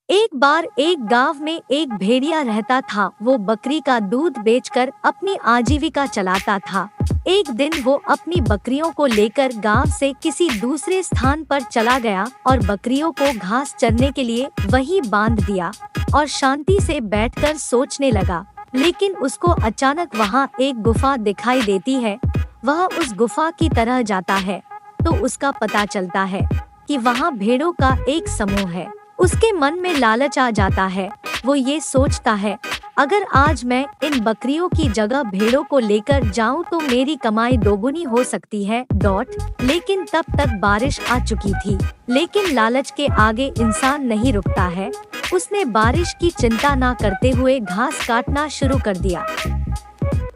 एक बार एक गांव में एक भेड़िया रहता था। वो बकरी का दूध बेचकर अपनी आजीविका चलाता था। एक दिन वो अपनी बकरियों को लेकर गांव से किसी दूसरे स्थान पर चला गया और बकरियों को घास चरने के लिए वहीं बांध दिया और शांति से बैठकर सोचने लगा। लेकिन उसको अचानक वहाँ एक गुफा दिखाई देती है। वह उस गुफा की तरह जाता है तो उसका पता चलता है कि वहाँ भेड़ों का एक समूह है। उसके मन में लालच आ जाता है। वो ये सोचता है, अगर आज मैं इन बकरियों की जगह भेड़ों को लेकर जाऊं तो मेरी कमाई दोगुनी हो सकती है। लेकिन तब तक बारिश आ चुकी थी। लेकिन लालच के आगे इंसान नहीं रुकता है। उसने बारिश की चिंता ना करते हुए घास काटना शुरू कर दिया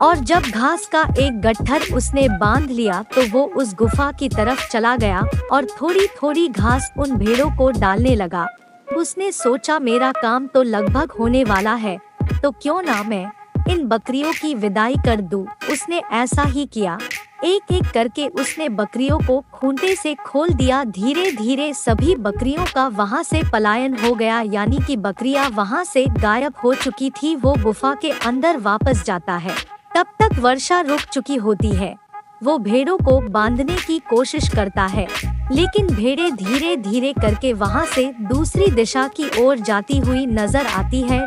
और जब घास का एक गट्ठर उसने बांध लिया तो वो उस गुफा की तरफ चला गया और थोड़ी थोड़ी घास उन भेड़ों को डालने लगा। उसने सोचा, मेरा काम तो लगभग होने वाला है, तो क्यों ना मैं इन बकरियों की विदाई कर दूं। उसने ऐसा ही किया। एक एक करके उसने बकरियों को खूंटे से खोल दिया। धीरे धीरे सभी बकरियों का वहां से पलायन हो गया, यानी कि बकरियां वहां से गायब हो चुकी थी। वो गुफा के अंदर वापस जाता है। तब तक वर्षा रुक चुकी होती है। वो भेड़ों को बांधने की कोशिश करता है, लेकिन भेड़ें धीरे धीरे करके वहां से दूसरी दिशा की ओर जाती हुई नजर आती है।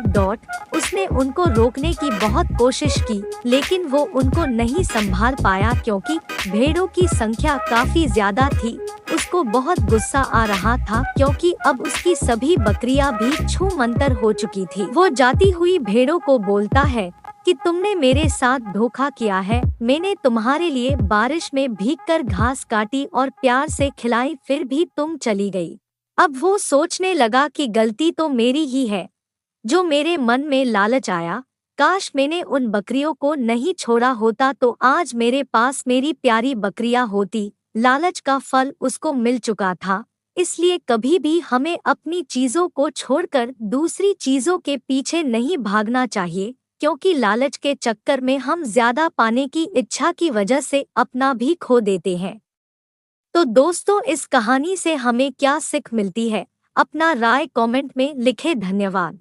उसने उनको रोकने की बहुत कोशिश की, लेकिन वो उनको नहीं संभाल पाया क्योंकि भेड़ों की संख्या काफी ज्यादा थी। उसको बहुत गुस्सा आ रहा था क्योंकि अब उसकी सभी बकरियां भी छूमंतर हो चुकी थी। वो जाती हुई भेड़ों को बोलता है कि तुमने मेरे साथ धोखा किया है। मैंने तुम्हारे लिए बारिश में भीगकर घास काटी और प्यार से खिलाई, फिर भी तुम चली गई। अब वो सोचने लगा कि गलती तो मेरी ही है, जो मेरे मन में लालच आया। काश मैंने उन बकरियों को नहीं छोड़ा होता तो आज मेरे पास मेरी प्यारी बकरियां होती। लालच का फल उसको मिल चुका था। इसलिए कभी भी हमें अपनी चीजों को छोड़कर दूसरी चीजों के पीछे नहीं भागना चाहिए, क्योंकि लालच के चक्कर में हम ज्यादा पाने की इच्छा की वजह से अपना भी खो देते हैं। तो दोस्तों, इस कहानी से हमें क्या सीख मिलती है? अपना राय कमेंट में लिखें। धन्यवाद।